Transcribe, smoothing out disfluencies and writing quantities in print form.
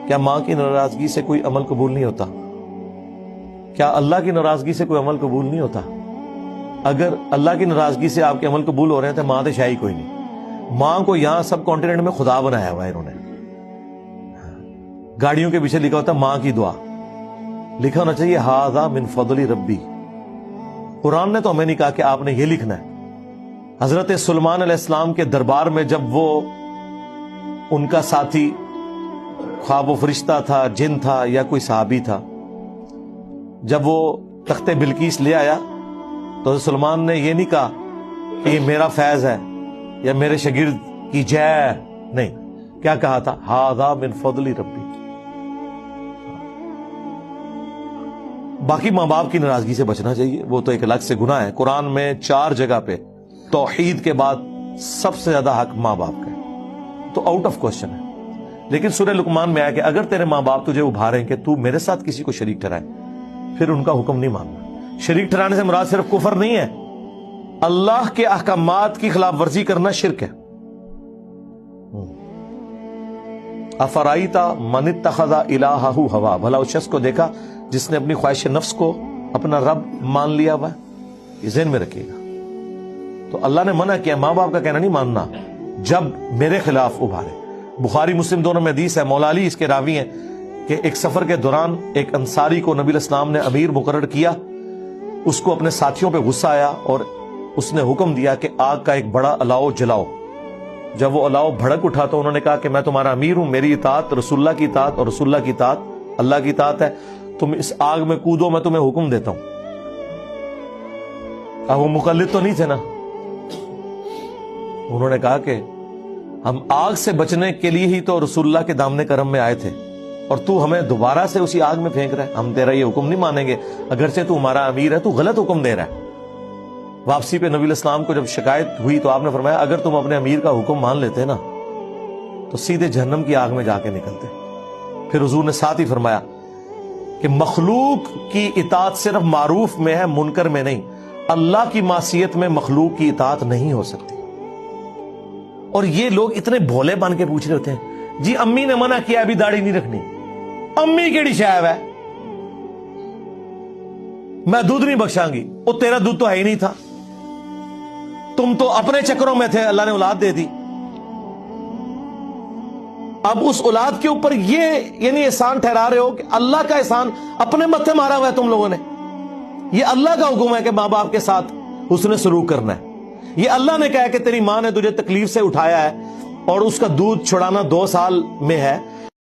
کیا ماں کی ناراضگی سے کوئی عمل قبول نہیں ہوتا؟ کیا اللہ کی ناراضگی سے کوئی عمل قبول نہیں ہوتا؟ اگر اللہ کی ناراضگی سے آپ کے عمل قبول ہو رہے ہیں تو ماں تو شاہی کوئی نہیں. ماں کو یہاں سب کانٹیننٹ میں خدا بنایا ہوا ہے انہوں نے. گاڑیوں کے پیچھے لکھا ہوتا ہے ماں کی دعا, لکھا ہونا چاہیے ھذا من فضل ربی. قرآن نے تو ہمیں نہیں کہا کہ آپ نے یہ لکھنا ہے. حضرت سلیمان علیہ السلام کے دربار میں جب وہ ان کا ساتھی, خواہ وہ فرشتہ تھا, جن تھا یا کوئی صحابی تھا, جب وہ تخت بلقیس لے آیا تو حضرت سلیمان نے یہ نہیں کہا کہ یہ میرا فیض ہے یا میرے شاگرد کی جے, نہیں, کیا کہا تھا؟ ھذا من فضل ربی. باقی ماں باپ کی ناراضگی سے بچنا چاہیے, وہ تو ایک الگ سے گناہ ہے. قرآن میں 4 جگہ پہ توحید کے بعد سب سے زیادہ حق ماں باپ کا ہے, تو آؤٹ آف کوشچن ہے. لیکن سورہ لقمان میں آیا کہ اگر تیرے ماں باپ تجھے ابھاریں کہ تو میرے ساتھ کسی کو شریک ٹھہرائے, پھر ان کا حکم نہیں ماننا. شریک ٹھہرانے سے مراد صرف کفر نہیں ہے, اللہ کے احکامات کی خلاف ورزی کرنا شرک ہے. افرائیت من اتخذ الہہ ہوا, بھلا اس شخص کو دیکھا جس نے اپنی خواہش نفس کو اپنا رب مان لیا ہوا ہے. یہ ذہن میں رکھیے گا. تو اللہ نے منع کیا ماں باپ کا کہنا نہیں ماننا جب میرے خلاف ابھارے. بخاری مسلم دونوں میں حدیث ہے, مولا علی اس کے راوی ہیں, کہ ایک سفر کے دوران ایک انصاری کو نبی علیہ السلام نے امیر مقرر کیا. اس کو اپنے ساتھیوں پہ غصہ آیا اور اس نے حکم دیا کہ آگ کا ایک بڑا الاؤ جلاؤ. جب وہ الاؤ بھڑک اٹھا تو انہوں نے کہا کہ میں تمہارا امیر ہوں, میری اطاعت رسول اللہ کی اطاعت اور رسول اللہ کی اطاعت اللہ کی اطاعت ہے, تم اس آگ میں کودو, میں تمہیں حکم دیتا ہوں. اب وہ مقلد تو نہیں تھے نا, انہوں نے کہا کہ ہم آگ سے بچنے کے لیے ہی تو رسول اللہ کے دامن کرم میں آئے تھے, اور تو ہمیں دوبارہ سے اسی آگ میں پھینک رہا ہے, ہم تیرا یہ حکم نہیں مانیں گے. اگرچہ تو ہمارا امیر ہے, تو غلط حکم دے رہا ہے. واپسی پہ نبی علیہ السلام کو جب شکایت ہوئی تو آپ نے فرمایا اگر تم اپنے امیر کا حکم مان لیتے نا تو سیدھے جہنم کی آگ میں جا کے نکلتے. پھر حضور نے ساتھ ہی فرمایا کہ مخلوق کی اطاعت صرف معروف میں ہے, منکر میں نہیں. اللہ کی معصیت میں مخلوق کی اطاعت نہیں ہو سکتی. اور یہ لوگ اتنے بھولے بن کے پوچھ رہے ہوتے ہیں, جی امی نے منع کیا ابھی داڑھی نہیں رکھنی. امی کیڑی شاید ہے, میں دودھ نہیں بخشاں گی, وہ تیرا دودھ تو ہے ہی نہیں تھا, تم تو اپنے چکروں میں تھے, اللہ نے اولاد دے دی. اب اس اولاد کے اوپر یہ یعنی احسان ٹھہرا رہے ہو کہ اللہ کا احسان اپنے متھے مارا ہوا ہے تم لوگوں نے. یہ اللہ کا حکم ہے کہ ماں باپ کے ساتھ حسن سلوک کرنا ہے. یہ اللہ نے کہا کہ تیری ماں نے تجھے تکلیف سے اٹھایا ہے اور اس کا دودھ چھڑانا 2 سال میں ہے,